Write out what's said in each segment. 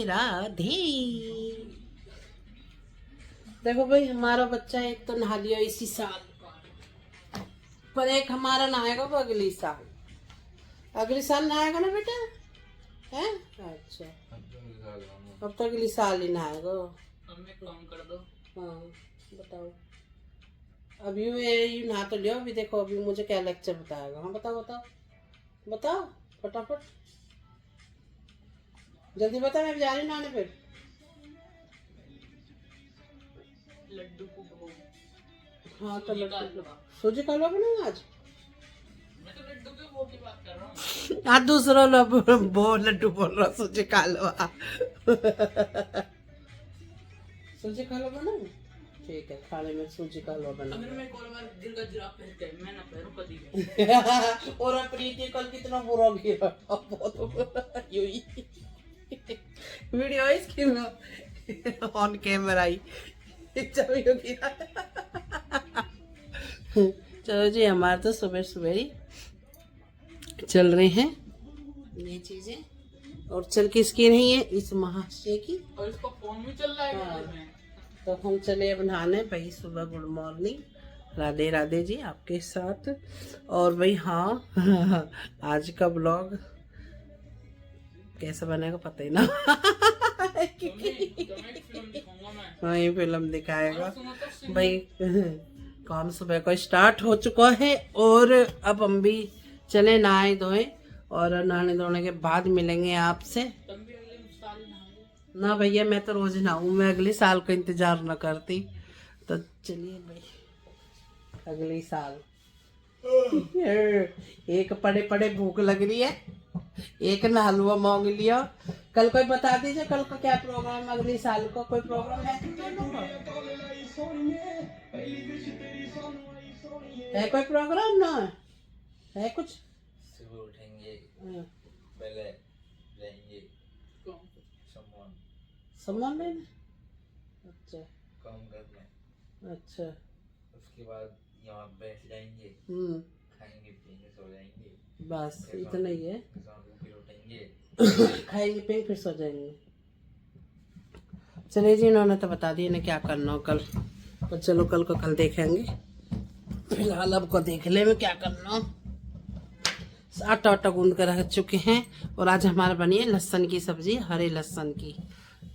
राधे। देखो भाई, हमारा बच्चा एक तो नहा लिया इसी साल, पर एक हमारा नहाएगा वो अगली साल। अगली साल नहाएगा ना बेटा? है अच्छा, अब तो अगली साल ही नहाएगा। काम कर दो। हाँ बताओ, अभी ये नहा तो लियो। अभी देखो, अभी मुझे क्या लेक्चर बताएगा। हाँ बताओ बताओ बताओ फटाफट, जल्दी बता, मैं जा रही नहाने। फिर लड्डू को भोग। हाँ तो लड्डू सूजी का हलवा बनाऊंगा आज। मैं तो लड्डू के भोग की बात कर रहा हूँ। आज दूसरा लड्डू बोल रहा, सूजी का हलवा। सूजी का हलवा बनाऊं? ठीक है, खाने में सूजी का हलवा बना। अगर मैं एक और बार दिल का जुराब पहन के मैं ना पहनूं कभी भी। और प्रीति कल कितना बुरा गिरा, बहुत यही वीडियो इसकी ऑन कैमरा ही गिरा। चलो जी, हमारे तो सुबह सुबह ही चल रहे हैं ये चीजें, और चल किसकी नहीं है, इस महाशय की। और इसका फोन भी चल रहा है हाँ। घर में। तो हम चले अब नहाने भाई। सुबह गुड मॉर्निंग, राधे राधे जी आपके साथ। और भाई हाँ आज का ब्लॉग कैसा बनेगा पता ही ना। हाँ ये फिल्म दिखाएगा भाई। काम सुबह को स्टार्ट हो चुका है, और अब हम भी चले नहाए धोए, और नहाने धोने के बाद मिलेंगे आपसे। ना भैया, मैं तो रोज नहाऊं, मैं अगले साल का इंतजार न करती। तो चलिए भाई, अगले साल। एक पड़े पड़े भूख लग रही है, एक न हलवा मांग लिया। कल कोई बता दीजिए, कल का क्या प्रोग्राम, अगले साल का कोई प्रोग्राम है कोई प्रोग्राम ना है कुछ? सुबह उठेंगे, पहले जाएंगे सामान लेने। अच्छा काम करने, अच्छा। उसके बाद यहाँ बैठ जाएंगे, खाएंगे पिएंगे सो जाएंगे, बस इतना ही है। फिर उठेंगे, खाएंगे पिएंगे फिर सो जाएंगे। चलिए जी, इन्होंने तो बता दिया ना क्या करना हो कल, तो चलो कल को कल देखेंगे। फिलहाल अब को देख ले में क्या करना हो। आटा आटा गूंद कर रख चुके हैं, और आज हमारा बनी है लहसुन की सब्जी, हरे लहसुन की।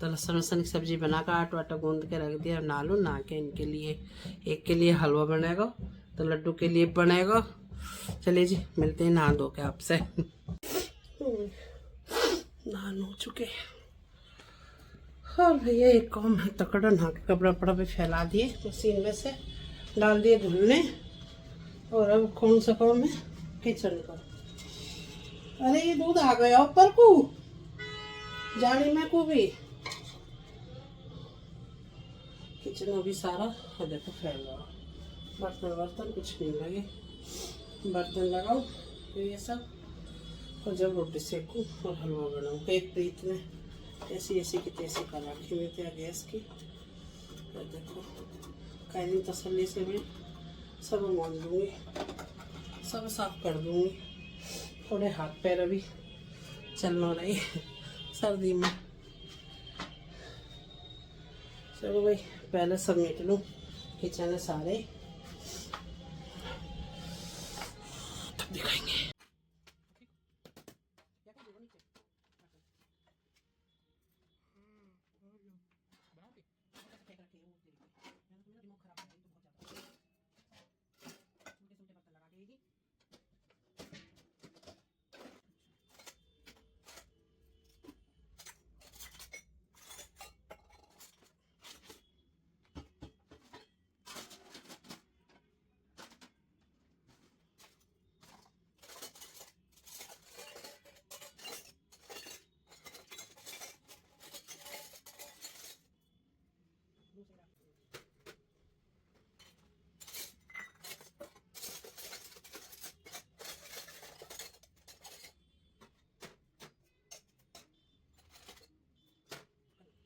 तो लहसुन की सब्जी बनाकर आटा आटा गूंद के रख दिया। नालू ना के इनके लिए, एक के लिए हलवा बनेगा तो लड्डू के लिए बनेगा। चलिए जी, मिलते हैं नहा धो के आपसे। नहा हो चुके हाँ भैया, एक काम है तकड़ा, नहा के कपड़ा वपड़ा भी फैला दिए, मशीन में से डाल दिए धुलने। और अब कौन सा काम है, किचन का। अरे ये दूध आ गया ऊपर को, जानी में को भी। किचन में भी सारा देखो फैला, बर्तन वर्तन कुछ नहीं लगे। बर्तन लगाओ तो ये सब, और जब रोटी सेकूँ और हलवा बनाऊँ। एक प्रीत ने ऐसी ऐसी की तैसी कर रखी हुई थी गैस की। तो देखो कहीं तसल्ली से मैं सब मांज दूँगी, सब साफ कर दूँगी। थोड़े हाथ पैर अभी चलना रही सर्दी में। चलो भाई, पहले समेट लूँ किचन सारे, तब दिखाएंगे।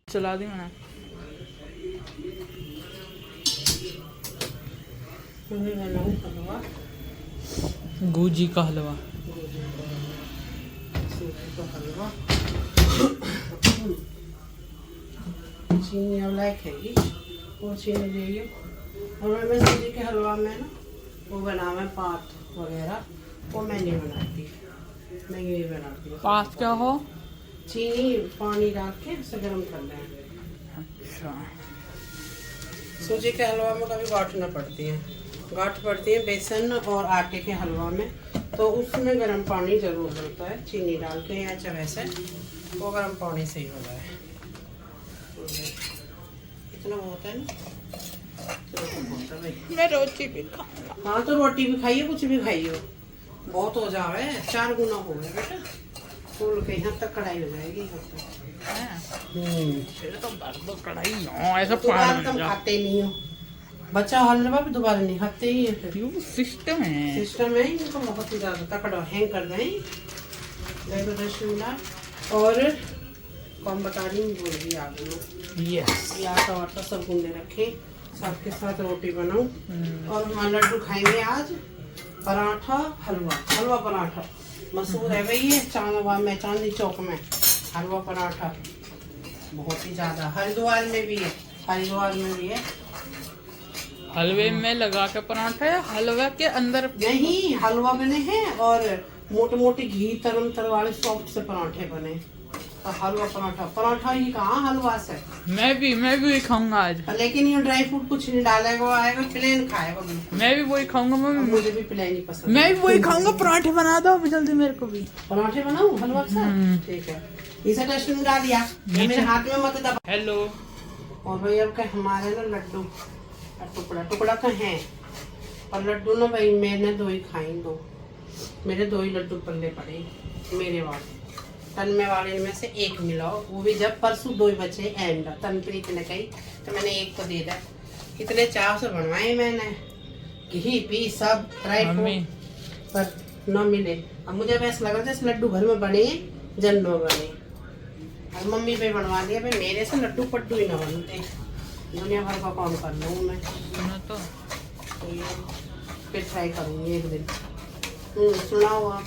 चला दी मैंने। हलवा, गूजी का हलवा। सूजी का हलवा। चीनी अब लायक है वो चीनी चाहिए। और मैं सूजी के हलवा में ना वो बनावे पात वगैरह, वो मैं नहीं बनाती, मैं ये बनाती हूँ। पास क्या हो? चीनी पानी डाल के उसे गर्म करना है। अच्छा, सूजी के हलवा में कभी गाँठ न पड़ती है, गाँठ पड़ती है बेसन और आटे के हलवा में, तो उसमें गर्म पानी ज़रूर डलता है चीनी डाल के, या चाहे वैसे वो गर्म पानी से ही होता है। इतना होता है ना, मैं रोटी भी खाऊंगा। हाँ तो रोटी भी खाइए, कुछ भी खाइए, बहुत हो जावे, 4 गुना हो गए बेटा, फूल के यहाँ तक कढ़ाई हो जाएगी यहाँ तक। फिर तो भर दो कढ़ाई, ऐसा दोबारा पानी तुम खाते नहीं हो, बच्चा हलवा भी दोबारा नहीं खाते ही है। फिर क्यों? सिस्टम है। सिस्टम है इनको बहुत ही ज़्यादा तकड़ा, हैंग कर दें। देखो शिमला और कौन बता रही हूँ, बोल रही आगे यस। ये आटा वाटा सब गूंदे रखे, साथ के साथ रोटी बनाऊँ। और हम लड्डू खाएंगे आज, पराठा हलवा, हलवा पराठा मशहूर है भाई ये चांदवा में, चांदनी चौक में हलवा पराठा बहुत ही ज़्यादा। हरिद्वार में भी है, हरिद्वार में भी है। हलवे में लगा के पराठा या हलवा के अंदर? नहीं, हलवा बने हैं और मोटे मोटे घी तरम वाले सॉफ्ट से पराठे बने, तो हलवा पराठा, पराठा ही कहाँ हलवा से। मैं भी वही खाऊंगा आज। लेकिन ये ड्राई फ्रूट कुछ नहीं डालेगा, वो आएगा प्लेन खाएगा बिल्कुल। मैं भी वही खाऊंगा मम्मी। मुझे भी प्लेन ही पसंद मैं है। भी वही खाऊंगा। पराठे बना दो अभी जल्दी मेरे को भी। पराठे बनाऊं हलवा के साथ? ठीक है, इसे टेस्ट में डाल दिया, ये मेरे हाथ में मत दबा। हेलो। और भाई अब क्या हमारे ना लड्डू टुकड़ा टुकड़ा का है, और लड्डू ना भाई मैंने 2 ही खाई, 2 मेरे 2 ही लड्डू पल्ले पड़े मेरे वाले, तन्मे वाले में से 1 मिलाओ, वो भी जब परसों 2 ही बचे एंड तनप्रीत ने कही तो मैंने 1 को दे दिया। इतने चाव से बनवाए मैंने, घी पी सब ड्राई फ्रूट, पर न मिले। अब मुझे वैसा लग रहा था इस लड्डू घर में बने जन न बने, और मम्मी पे बनवा दिया भाई, मेरे से लड्डू पड्डू ही ना बनते, दुनिया भर का काम कर लूँ मैं तो ये फिर ट्राई करूँगी एक दिन। सुनाओ आप।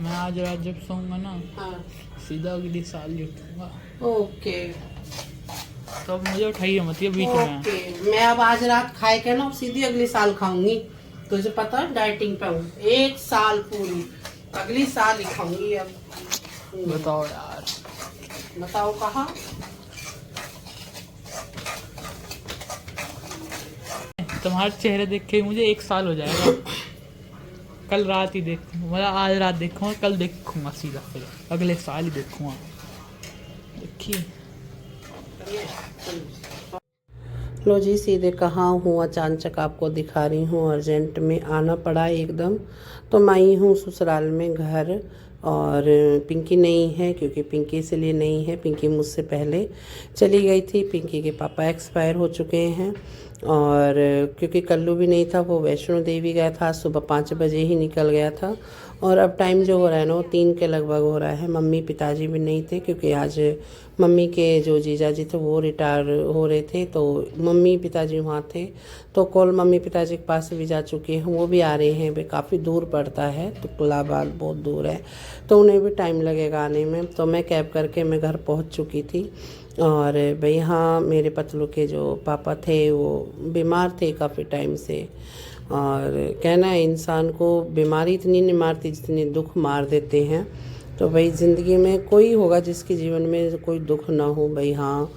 मैं आज रात जब सोऊंगा ना, हाँ सीधा अगली साल ही उठूंगा, ओके तो अब मुझे उठाइए मत ये बीच में। ओके, मैं अब आज रात खाए के ना सीधी अगली साल खाऊंगी, तुझे पता है डाइटिंग पे हूँ 1 साल पूरी, अगली साल ही खाऊंगी अब। बताओ यार, बताओ कहाँ। तुम्हारे चेहरे देख के मुझे 1 साल हो जाएगा। कल रात ही देखूंगा, मतलब आज रात देखूंगा, कल देखूंगा सीधा, फिर अगले साल ही देखूंगा। देखिए लो जी, सीधे कहाँ हूँ, अचानक आपको दिखा रही हूँ, अर्जेंट में आना पड़ा एकदम। तो मैं आई हूँ ससुराल में घर, और पिंकी नहीं है, क्योंकि पिंकी इसलिए नहीं है, पिंकी मुझसे पहले चली गई थी, पिंकी के पापा एक्सपायर हो चुके हैं। और क्योंकि कल्लू भी नहीं था, वो वैष्णो देवी गया था, सुबह 5 बजे ही निकल गया था, और अब टाइम जो हो रहा है ना वो 3 के लगभग हो रहा है। मम्मी पिताजी भी नहीं थे, क्योंकि आज मम्मी के जो जीजा जी थे वो रिटायर हो रहे थे, तो मम्मी पिताजी वहाँ थे। तो कल मम्मी पिताजी के पास भी जा चुके हैं, वो भी आ रहे हैं, वे काफ़ी दूर पड़ता है, तो कुलाबाल बहुत दूर है, तो उन्हें भी टाइम लगेगा आने में। तो मैं कैब करके मैं घर पहुँच चुकी थी। और भाई हाँ, मेरे पतलू के जो पापा थे वो बीमार थे काफ़ी टाइम से, और कहना है इंसान को बीमारी इतनी नहीं मारती जितनी दुख मार देते हैं। तो भाई ज़िंदगी में कोई होगा जिसके जीवन में कोई दुख ना हो। भाई हाँ,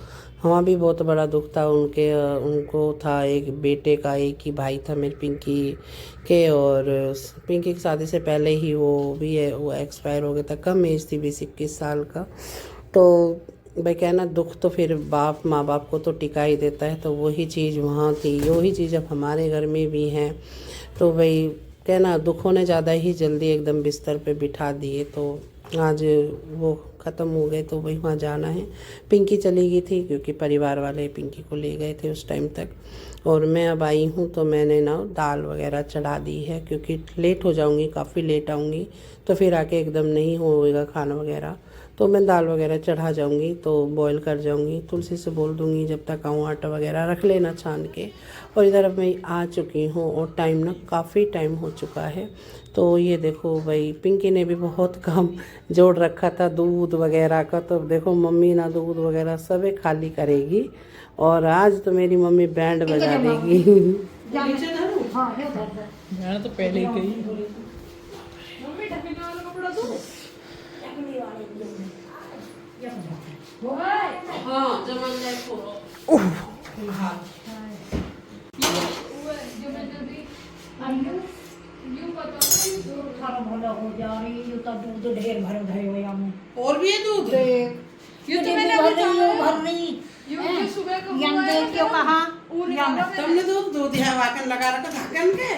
हमारा भी बहुत बड़ा दुख था, उनको था एक बेटे का, एक ही भाई था मेरी पिंकी के, और पिंकी की शादी से पहले ही वो भी है, वो एक्सपायर हो गया था, कम एज थी, 20-21 साल का। तो भाई कहना दुख तो फिर माँ बाप को तो टिका ही देता है, तो वही चीज़ वहाँ थी, वही चीज़ अब हमारे घर में भी है। तो भाई कहना दुखों ने ज़्यादा ही जल्दी एकदम बिस्तर पे बिठा दिए, तो आज वो ख़त्म हो गए, तो वही वहाँ जाना है। पिंकी चली गई थी क्योंकि परिवार वाले पिंकी को ले गए थे उस टाइम तक, और मैं अब आई हूँ, तो मैंने ना दाल वगैरह चढ़ा दी है, क्योंकि लेट हो जाऊँगी, काफ़ी लेट आऊँगी, तो फिर आके एकदम नहीं होगा खाना वगैरह। तो मैं दाल वगैरह चढ़ा जाऊंगी, तो बॉईल कर जाऊंगी। तुलसी से बोल दूंगी जब तक आऊँ आटा वगैरह रख लेना छान के। और इधर अब मैं आ चुकी हूँ और टाइम ना काफ़ी टाइम हो चुका है। तो ये देखो भाई, पिंकी ने भी बहुत काम जोड़ रखा था दूध वगैरह का। तो देखो मम्मी ना दूध वगैरह सब खाली करेगी, और आज तो मेरी मम्मी बैंड बजा देगी। मैंने तो पहले ही कही। हाँ, जमन देखो। और भी है दूध? तुमने दूध है वाकन लगा रखा ढक्कन के?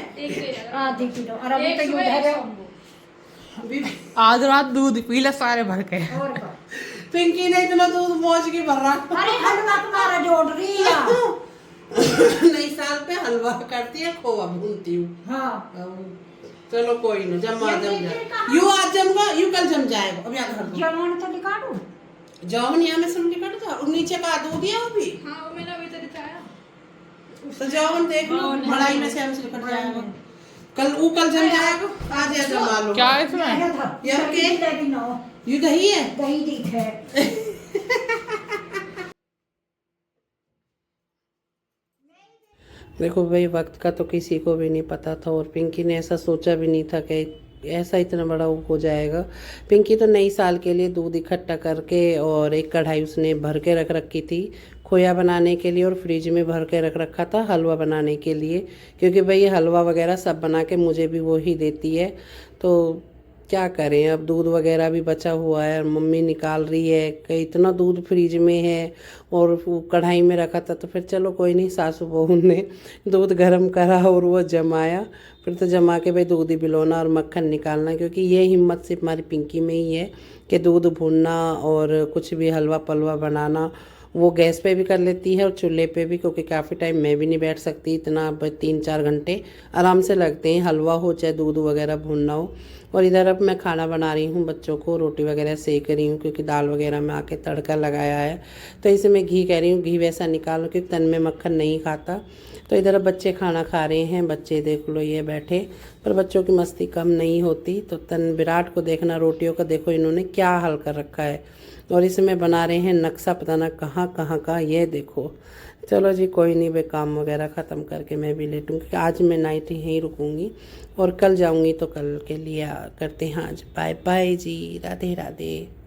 आधी किलो। और अभी तो यूं धरे आज रात दूध पी ले सारे भर के। और का। पिंकी ने इतना दूध मौज की भर रहा। अरे हलवा तुम्हारा जोड़ रही है। नई साल पे हलवा करती है, खोवा भूनती हूँ। हाँ, चलो कोई ना, जम जाए। यू आज जमगा, यू कल जम जाएगा। अब याद कर दो। जमन तो निकालू। जाओ नहीं, हमें सुन के काट था। और नीचे का दूध है वो भी। हाँ, वो मैंने अभी तक चाया। तो जाओ देख लो, मड़ाई में से हमें से निकल जाएगा। कल जम जाएगा। आज या जमा लो। क्या है इसमें? यार के दही ना, यू दही है? दही दी है। देखो भाई, वक्त का तो किसी को भी नहीं पता था, और पिंकी ने ऐसा सोचा भी नहीं था कि ऐसा इतना बड़ा हो जाएगा। पिंकी तो नई साल के लिए दूध इकट्ठा करके और एक कढ़ाई उसने भर के रख रखी थी खोया बनाने के लिए, और फ्रिज में भर के रख रखा था हलवा बनाने के लिए, क्योंकि भाई हलवा वगैरह सब बना के मुझे भी वो ही देती है। तो क्या करें, अब दूध वगैरह भी बचा हुआ है, मम्मी निकाल रही है कि इतना दूध फ्रिज में है और वो कढ़ाई में रखा था। तो फिर चलो कोई नहीं, सासू बहू ने दूध गर्म करा और वो जमाया। फिर तो जमा के भाई दूध ही बिलोना और मक्खन निकालना, क्योंकि ये हिम्मत सिर्फ हमारी पिंकी में ही है कि दूध भूनना और कुछ भी हलवा पलवा बनाना वो गैस पे भी कर लेती है और चूल्हे पे भी, क्योंकि काफ़ी टाइम मैं भी नहीं बैठ सकती इतना। 3-4 घंटे आराम से लगते हैं, हलवा हो चाहे दूध वगैरह भूनना हो। और इधर अब मैं खाना बना रही हूँ, बच्चों को रोटी वगैरह सेक रही हूँ, क्योंकि दाल वगैरह में आके तड़का लगाया है। तो इसे मैं घी कह रही हूँ, घी वैसा निकालो क्योंकि तन में मक्खन नहीं खाता। तो इधर अब बच्चे खाना खा रहे हैं, बच्चे देख लो ये बैठे, पर बच्चों की मस्ती कम नहीं होती। तो तन विराट को देखना, रोटियों का देखो इन्होंने क्या हाल कर रखा है, और इसमें बना रहे हैं नक्शा पता ना कहाँ कहाँ का, ये देखो। चलो जी कोई नहीं, वे काम वगैरह ख़त्म करके मैं भी लेटूँ, क्योंकि आज मैं नाइट यहीं रुकूँगी और कल जाऊँगी। तो कल के लिए करते हैं आज बाय बाय जी, राधे राधे।